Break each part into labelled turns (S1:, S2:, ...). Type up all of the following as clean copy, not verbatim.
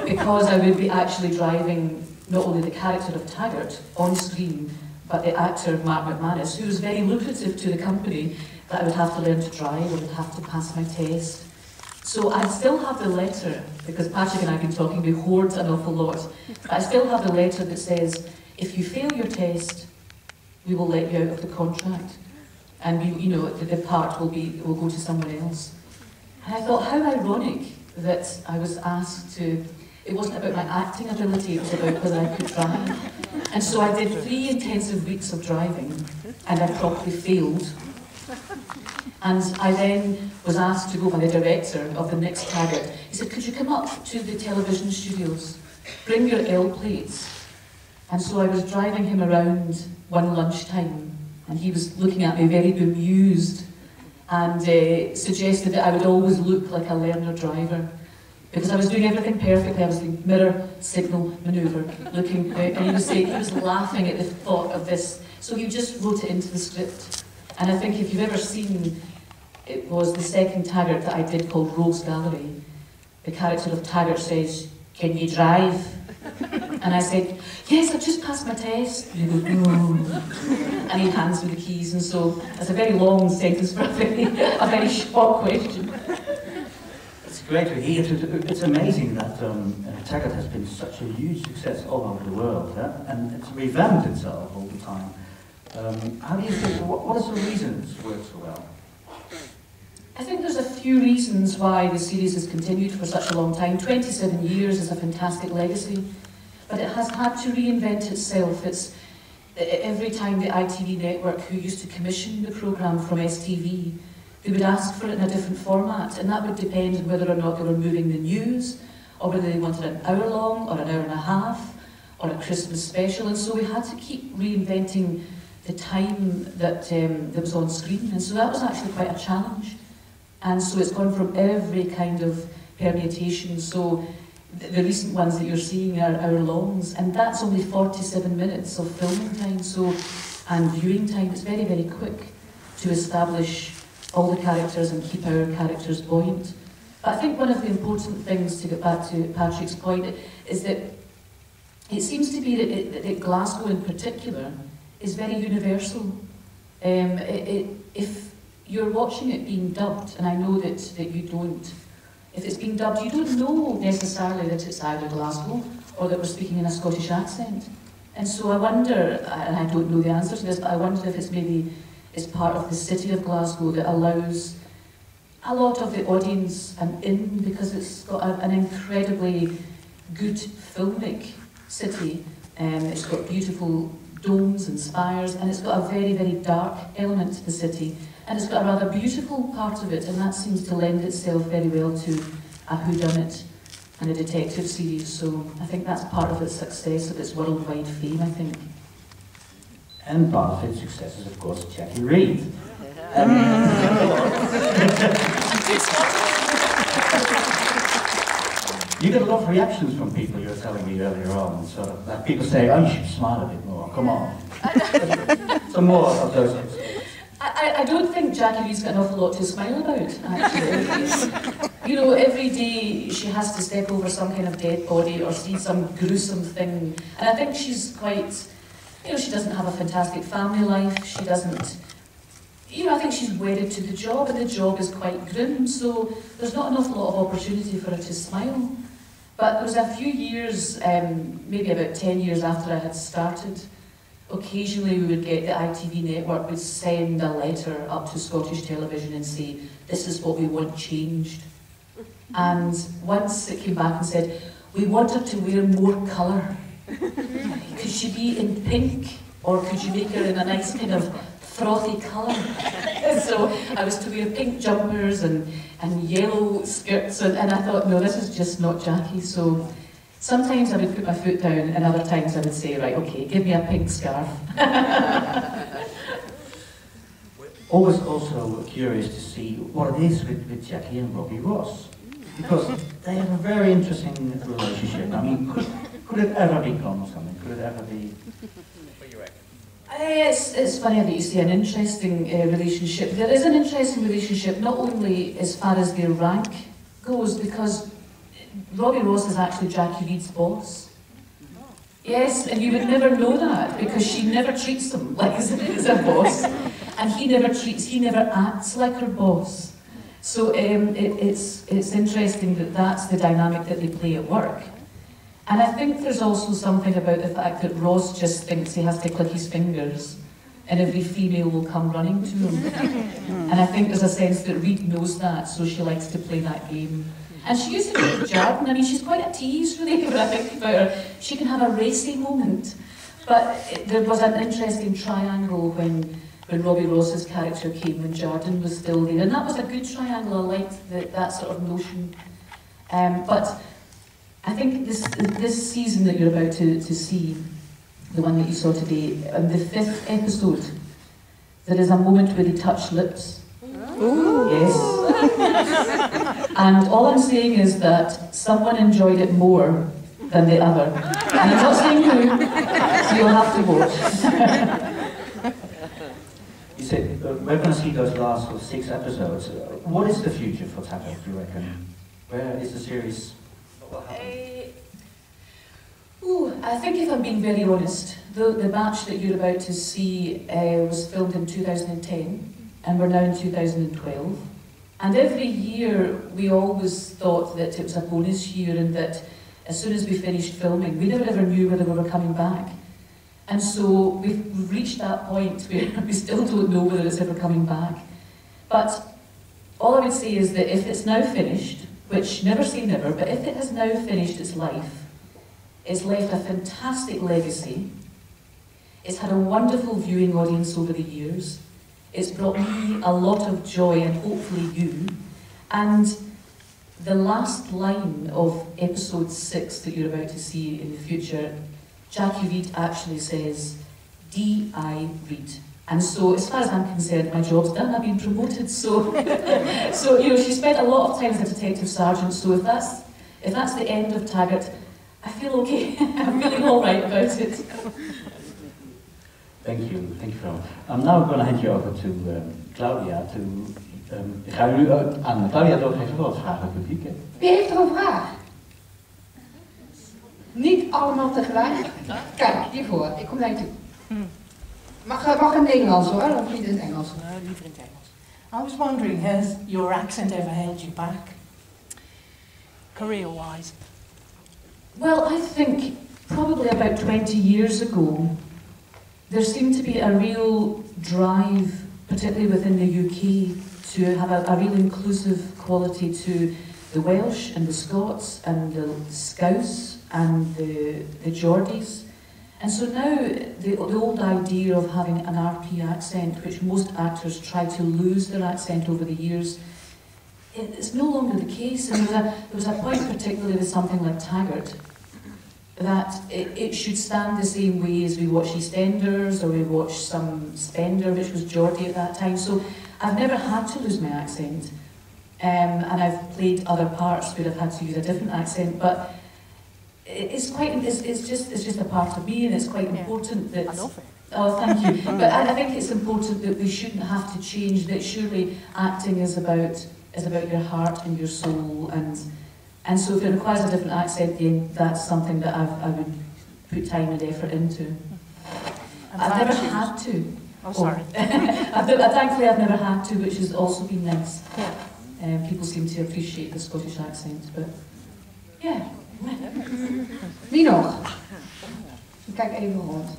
S1: because I would be actually driving not only the character of Taggart on screen, but the actor Mark McManus, who was very lucrative to the company, that I would have to learn to drive, I would have to pass my test. So I still have the letter, because Patrick and I have been talking, we hoard an awful lot, but I still have the letter that says, if you fail your test, we will let you out of the contract. And you know, the part will go to someone else. And I thought, how ironic that I was asked to, it wasn't about my acting ability, it was about whether I could drive. And so I did 3 intensive weeks of driving, and I properly failed. And I then was asked to go by the director of the next Taggart. He said, could you come up to the television studios, bring your L plates? And so I was driving him around one lunchtime, and he was looking at me very bemused, and suggested that I would always look like a learner driver, because I was doing everything perfectly. I was doing mirror, signal, manoeuvre, looking out, and he was laughing at the thought of this. So he just wrote it into the script. And I think if you've ever seen, it was the second Taggart that I did called Rogues Gallery. The character of Taggart says, "Can you drive?" And I said, "Yes, I've just passed my test." And he goes, "No." And he hands me the keys, and so that's a very long sentence for a very short question.
S2: It's great to hear. It's amazing that Taggart has been such a huge success all over the world, and it's revamped itself all the time. How do you think, what is the reason it's worked so well?
S1: I think there's a few reasons why the series has continued for such a long time. 27 years is a fantastic legacy, but it has had to reinvent itself. It's every time the ITV network, who used to commission the programme from STV, they would ask for it in a different format, and that would depend on whether or not they were moving the news, or whether they wanted an hour long, or an hour and a half, or a Christmas special, and so we had to keep reinventing the time that was on screen, and so that was actually quite a challenge. And so it's gone from every kind of permutation. So the recent ones that you're seeing are hour-longs, and that's only 47 minutes of filming time, so, and viewing time. It's very, very quick to establish all the characters and keep our characters buoyant. But I think one of the important things, to get back to Patrick's point, is that it seems to be that Glasgow in particular is very universal. If you're watching it being dubbed, and I know that you don't, if it's being dubbed, you don't know necessarily that it's either Glasgow or that we're speaking in a Scottish accent. And so I wonder, and I don't know the answer to this, but I wonder if it's part of the city of Glasgow that allows a lot of the audience in, because it's got an incredibly good filmic city. It's got beautiful domes and spires, and it's got a very, very dark element to the city, and it's got a rather beautiful part of it, and that seems to lend itself very well to a whodunit and a detective series. So I think that's part of its success, of its worldwide fame, I think.
S2: And part of its success is, of course, Jackie Reed. You get a lot of reactions from people, you were telling me earlier on, sort of, like people say, "Oh, you should smile a bit more, come on." Some more of those.
S1: I don't think Jackie Reed's got an awful lot to smile about, actually. You know, every day she has to step over some kind of dead body or see some gruesome thing, and I think she's quite, you know, she doesn't have a fantastic family life, she doesn't, you know, I think she's wedded to the job, and the job is quite grim, so there's not an awful lot of opportunity for her to smile. But there was a few years, maybe about 10 years after I had started, occasionally we would get the ITV network would send a letter up to Scottish television and say, "This is what we want changed." And once it came back and said, "We want her to wear more colour. Could she be in pink, or could you make her in a nice kind of frothy colour?" So I was to wear pink jumpers and yellow skirts, and I thought, no, this is just not Jackie. So sometimes I would put my foot down, and other times I would say, right, okay, give me a pink scarf.
S2: Always also curious to see what it is with Jackie and Robbie Ross, because they have a very interesting relationship. I mean, could it ever become something? Could it ever be?
S1: It's funny that you say an interesting relationship. There is an interesting relationship, not only as far as their rank goes, because Robbie Ross is actually Jackie Reed's boss. Yes, and you would never know that because she never treats him like as a boss, and he never acts like her boss. So it's interesting that that's the dynamic that they play at work. And I think there's also something about the fact that Ross just thinks he has to click his fingers and every female will come running to him. And I think there's a sense that Reed knows that, so she likes to play that game. And she used to be with Jordan. I mean, she's quite a tease, really, when I think about her. She can have a racy moment. But there was an interesting triangle when Robbie Ross's character came when Jordan was still there. And that was a good triangle. I liked that sort of notion. But I think this season that you're about to see, the one that you saw today, the 5th episode, there is a moment where they touch lips. Ooh. Yes. And all I'm saying is that someone enjoyed it more than the other. And I'm not saying who, so you'll have to vote.
S2: You said, we're going to see those last 6 episodes. What is the future for Taggart, do you reckon? Where is the series? What will happen?
S1: I think if I'm being very honest, the batch that you're about to see was filmed in 2010. And we're now in 2012. And every year we always thought that it was a bonus year and that as soon as we finished filming, we never ever knew whether we were coming back. And so we've reached that point where we still don't know whether it's ever coming back. But all I would say is that if it's now finished, which never say never, but if it has now finished its life, it's left a fantastic legacy. It's had a wonderful viewing audience over the years. It's brought me a lot of joy and hopefully you. And the last line of episode 6 that you're about to see in the future, Jackie Reed actually says, D.I. Reed. And so as far as I'm concerned, my job's done, I've been promoted, so so you know, she spent a lot of time as a detective sergeant, so if that's the end of Taggart, I feel okay. I'm feeling all right about it.
S2: Thank you very much. I'm now going to hand you over to Claudia. Ik ga u aan Claudia doorgeven voor het vragen publiek.
S3: Wie heeft er een vraag? Niet allemaal tegelijk. Kijk, hiervoor. Ik kom naar je toe. Mag in Nederlands hoor, of niet in het Engels?
S4: Liever in het Engels. I was wondering, has your accent ever held you back? Career-wise?
S1: Well, I think probably about 20 years ago, there seemed to be a real drive, particularly within the UK, to have a real inclusive quality to the Welsh and the Scots and the Scouse and the Geordies. And so now the old idea of having an RP accent, which most actors try to lose their accent over the years, it's no longer the case. And there was a point particularly with something like Taggart, that it should stand the same way as we watch EastEnders or we watch some Spender, which was Geordie at that time. So I've never had to lose my accent, and I've played other parts where I've had to use a different accent. But it's just a part of me, and it's quite important that.
S4: I love it.
S1: Oh, thank you. But I think it's important that we shouldn't have to change. That surely acting is about your heart and your soul, and so if it requires a different accent, then that's something that I would put time and effort into.
S4: And
S1: I've never had to.
S4: Oh, sorry.
S1: Thankfully, I've never had to, which has also been nice.
S4: Yeah.
S1: People seem to appreciate the Scottish accent, but yeah.
S3: Wie nog? Ik kijk even rond.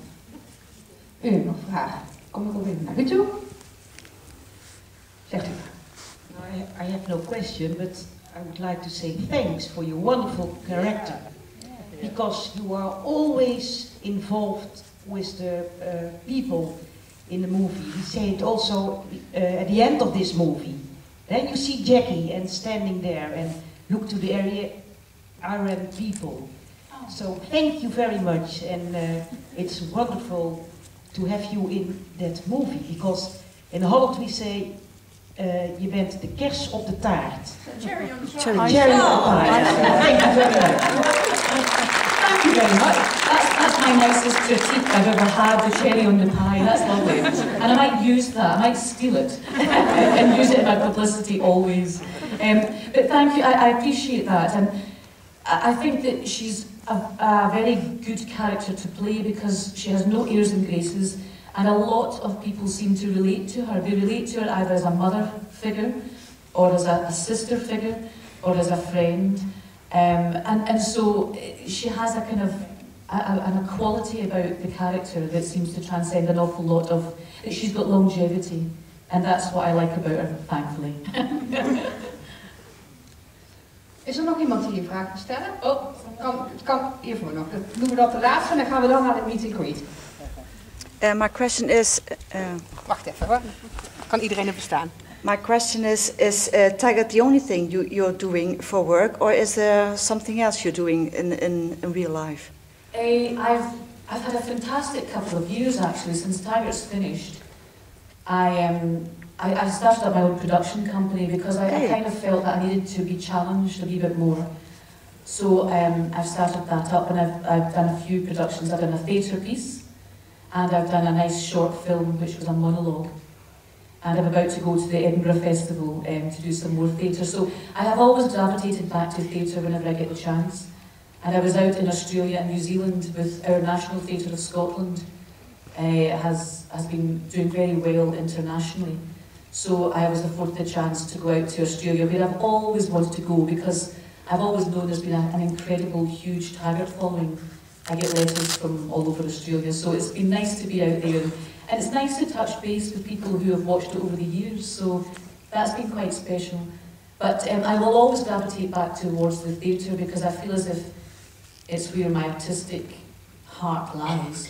S3: U heeft nog vragen? Kom ik alweer naar u toe? Zegt u.
S5: I have no question, but I would like to say thanks for your wonderful character, because you are always involved with the people in the movie. We say it also at the end of this movie. Then you see Jackie and standing there and look to the area, Iron people. So thank you very much, and it's wonderful to have you in that movie, because in Holland we say je bent de kers op de taart.
S3: Cherry on the
S5: Cherry on the taart. Thank you very much.
S1: Thank you very much. That's my nicest critique I've ever had, the cherry on the pie. That's lovely. And I might use that, I might steal it and use it in my publicity always. But thank you, I appreciate that. And I think that she's a very good character to play because she has no airs and graces, and a lot of people seem to relate to her. They relate to her either as a mother figure, or as a sister figure, or as a friend. And so she has a kind of an equality about the character that seems to transcend an awful lot of, that she's got longevity. And that's what I like about her, thankfully.
S3: Is er nog iemand die een vraag wil stellen? Oh, het kan hiervoor nog. Dan doen we dat de laatste en dan gaan we dan naar de meet and greet.
S6: My question is...
S3: Wacht even hoor. Kan iedereen er bestaan?
S6: My question is Taggart the only thing you're doing for work, or is there something else you're doing in real life?
S1: I've had a fantastic couple of years actually since Taggart's finished. I started up my own production company because I kind of felt that I needed to be challenged a wee bit more. So I've started that up, and I've done a few productions. I've done a theatre piece, and I've done a nice short film which was a monologue. And I'm about to go to the Edinburgh Festival to do some more theatre. So I have always gravitated back to theatre whenever I get the chance. And I was out in Australia and New Zealand with our National Theatre of Scotland. Has been doing very well internationally. So I was afforded the chance to go out to Australia, where I've always wanted to go because I've always known there's been an incredible, huge Taggart following. I get letters from all over Australia, so it's been nice to be out there. And it's nice to touch base with people who have watched it over the years, so that's been quite special. But I will always gravitate back towards the theatre because I feel as if it's where my artistic heart lies.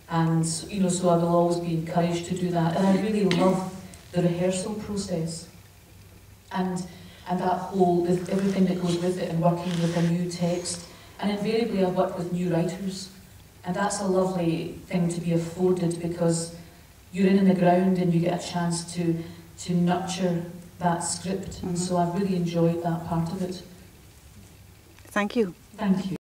S1: And you know, so I will always be encouraged to do that. And I really love the rehearsal process. And that whole, with everything that goes with it, and working with a new text. And invariably I work with new writers. And that's a lovely thing to be afforded because you're in the ground and you get a chance to nurture that script. And so I've really enjoyed that part of it.
S6: Thank you.
S1: Thank you.